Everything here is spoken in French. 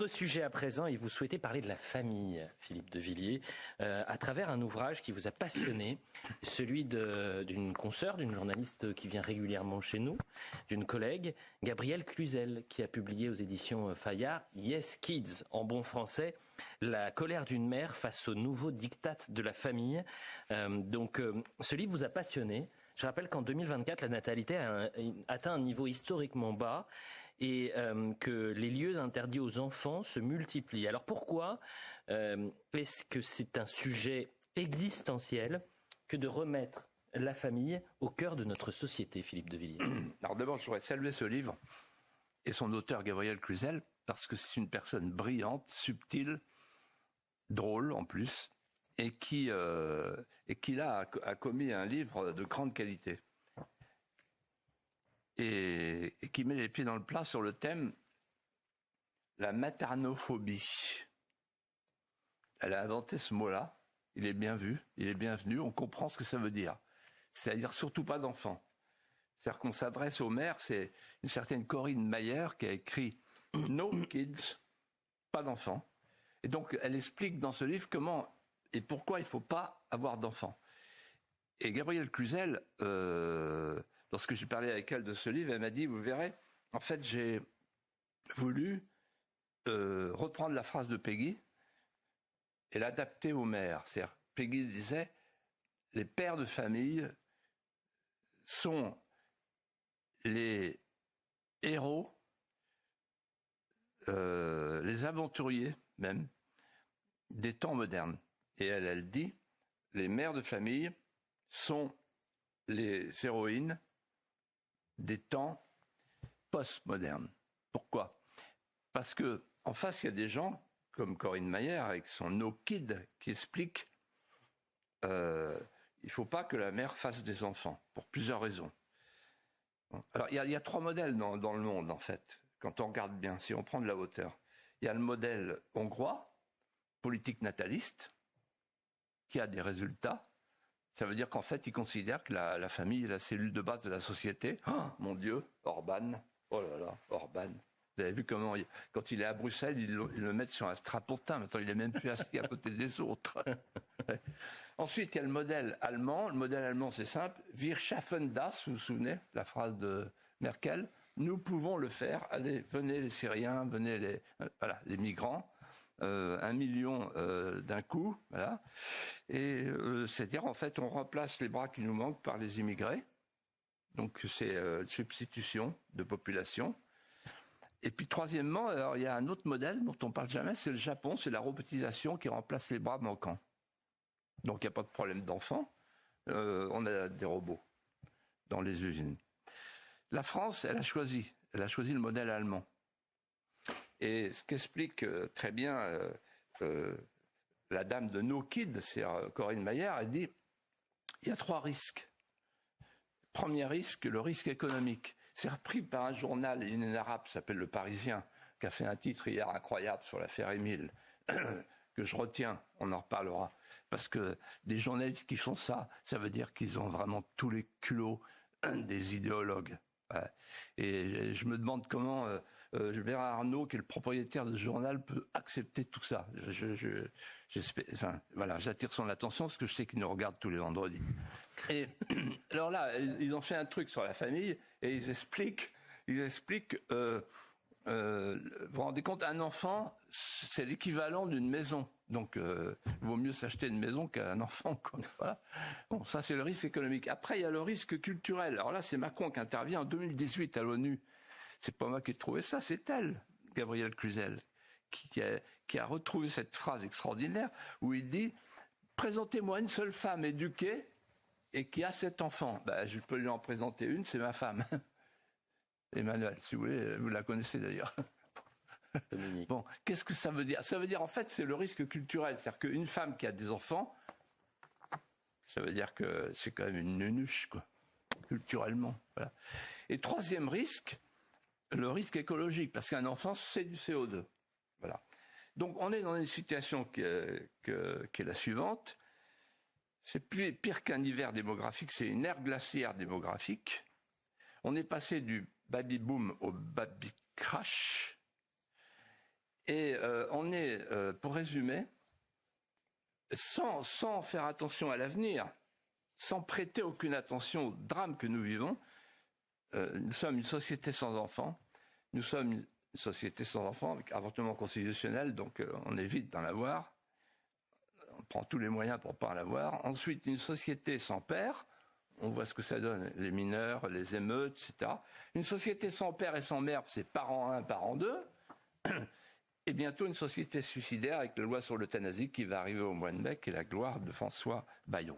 Autre sujet à présent, et vous souhaitez parler de la famille, Philippe de Villiers, à travers un ouvrage qui vous a passionné, celui d'une consoeur, d'une journaliste qui vient régulièrement chez nous, d'une collègue, Gabrielle Cluzel, qui a publié aux éditions Fayard « Yes Kids », en bon français, la colère d'une mère face aux nouveaux diktats de la famille. Ce livre vous a passionné. Je rappelle qu'en 2024, la natalité a atteint un niveau historiquement bas et que les lieux interdits aux enfants se multiplient. Alors pourquoi est-ce que c'est un sujet existentiel que de remettre la famille au cœur de notre société, Philippe de Villiers? Alors d'abord, je voudrais saluer ce livre et son auteur Gabrielle Cluzel, parce que c'est une personne brillante, subtile, drôle en plus, et qui là a commis un livre de grande qualité et qui met les pieds dans le plat sur le thème la maternophobie. Elle a inventé ce mot-là, il est bien vu, il est bienvenu, on comprend ce que ça veut dire. C'est-à-dire surtout pas d'enfants. C'est-à-dire qu'on s'adresse aux mères, c'est une certaine Corinne Mayer qui a écrit « No kids », pas d'enfants. Et donc elle explique dans ce livre comment et pourquoi il ne faut pas avoir d'enfants. Et Gabrielle Cluzel, lorsque j'ai parlé avec elle de ce livre, elle m'a dit, vous verrez, en fait, j'ai voulu reprendre la phrase de Peggy et l'adapter aux mères. C'est-à-dire, Peggy disait, les pères de famille sont les héros, les aventuriers même, des temps modernes. Et elle dit, les mères de famille sont les héroïnes des temps postmodernes. Pourquoi ? Parce que en face, il y a des gens comme Corinne Mayer avec son No Kid qui explique il ne faut pas que la mère fasse des enfants pour plusieurs raisons. Alors il y a 3 modèles dans le monde en fait. Quand on regarde bien, si on prend de la hauteur, il y a le modèle hongrois, politique nataliste, qui a des résultats. Ça veut dire qu'en fait, ils considèrent que la famille est la cellule de base de la société. Oh, mon Dieu, Orban. Oh là là, Orban. Vous avez vu comment, quand il est à Bruxelles, ils le mettent sur un strapontin. Maintenant, il n'est même plus assis à côté des autres. Ensuite, il y a le modèle allemand. Le modèle allemand, c'est simple. Wir schaffen das, vous vous souvenez, la phrase de Merkel. Nous pouvons le faire. Allez, venez les Syriens, venez les migrants. 1 million d'un coup, voilà. Et c'est-à-dire, en fait, on remplace les bras qui nous manquent par les immigrés. Donc, c'est une substitution de population. Et puis, troisièmement, alors, il y a un autre modèle dont on ne parle jamais, c'est le Japon, c'est la robotisation qui remplace les bras manquants. Donc, il n'y a pas de problème d'enfants. On a des robots dans les usines. La France, elle a choisi le modèle allemand. Et ce qu'explique très bien la dame de No Kid, c'est Corinne Mayer, elle dit il y a 3 risques. Premier risque, le risque économique. C'est repris par un journal inénarrable qui s'appelle Le Parisien, qui a fait un titre hier incroyable sur l'affaire Émile, que je retiens, on en reparlera. Parce que des journalistes qui font ça, ça veut dire qu'ils ont vraiment tous les culots des idéologues. Et je me demande comment Bernard Arnault, qui est le propriétaire de ce journal, peut accepter tout ça. J'attire son attention parce que je sais qu'il nous regarde tous les vendredis. Et alors là, ils ont fait un truc sur la famille et ils expliquent, vous vous rendez compte, un enfant, c'est l'équivalent d'une maison. Donc, il vaut mieux s'acheter une maison qu'un enfant, quoi. Voilà. Bon, ça, c'est le risque économique. Après, il y a le risque culturel. Alors là, c'est Macron qui intervient en 2018 à l'ONU. C'est pas moi qui ai trouvé ça, c'est elle, Gabrielle Cluzel, qui a retrouvé cette phrase extraordinaire où il dit « Présentez-moi une seule femme éduquée et qui a 7 enfants. » Ben, je peux lui en présenter une, c'est ma femme. Emmanuel, si vous voulez, vous la connaissez d'ailleurs. Dominique. Bon, qu'est-ce que ça veut dire ? Ça veut dire, en fait, c'est le risque culturel. C'est-à-dire qu'une femme qui a des enfants, ça veut dire que c'est quand même une nunuche, quoi, culturellement. Voilà. Et troisième risque, le risque écologique, parce qu'un enfant, c'est du CO2. Voilà. Donc, on est dans une situation qui est la suivante. C'est pire qu'un hiver démographique, c'est une ère glaciaire démographique. On est passé du baby-boom au baby-crash. Et on est, pour résumer, sans faire attention à l'avenir, sans prêter aucune attention au drame que nous vivons, nous sommes une société sans enfants, nous sommes une société sans enfants avec avortement constitutionnel, donc on évite d'en avoir, on prend tous les moyens pour ne pas en avoir. Ensuite, une société sans père, on voit ce que ça donne, les mineurs, les émeutes, etc. Une société sans père et sans mère, c'est parent 1, parent 2. Et bientôt une société suicidaire avec la loi sur l'euthanasie qui va arriver au mois de mai, qui est la gloire de François Bayrou.